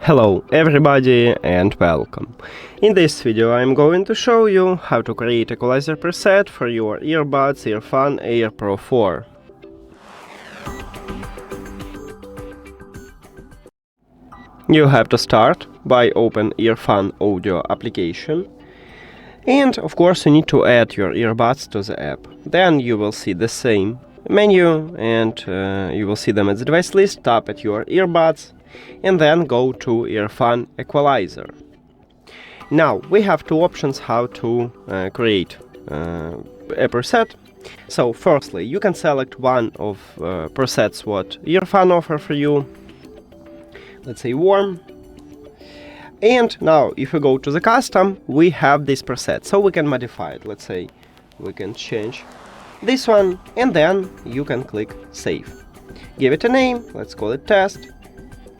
Hello everybody and welcome. In this video I'm going to show you how to create Equalizer Preset for your earbuds EARFUN Air Pro 4. You have to start by open EARFUN audio application. And of course you need to add your earbuds to the app. Then you will see the same menu and you will see them at the device list. Tap at your earbuds and then go to EARFUN Equalizer. Now we have two options how to create a preset. So firstly, you can select one of presets what EARFUN offer for you. Let's say warm. And now if you go to the custom, we have this preset, so we can modify it. Let's say we can change this one and then you can click save. Give it a name, let's call it test.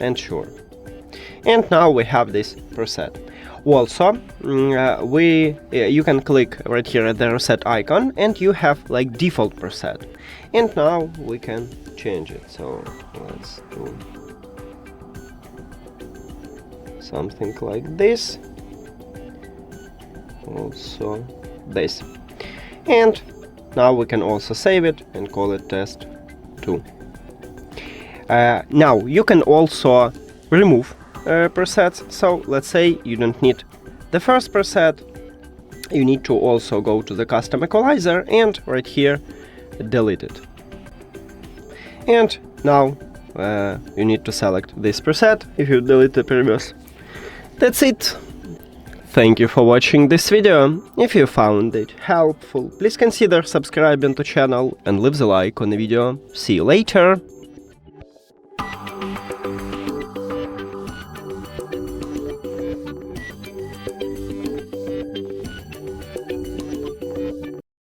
And sure. And now we have this preset. Also, you can click right here at the reset icon and you have like default preset. And now we can change it. So let's do something like this. Also this. And now we can also save it and call it test 2. Now you can also remove presets. So let's say you don't need the first preset, you need to also go to the custom equalizer and right here delete it. And now you need to select this preset if you delete the previous. That's it. Thank you for watching this video. If you found it helpful, please consider subscribing to the channel and leave the like on the video. See you later.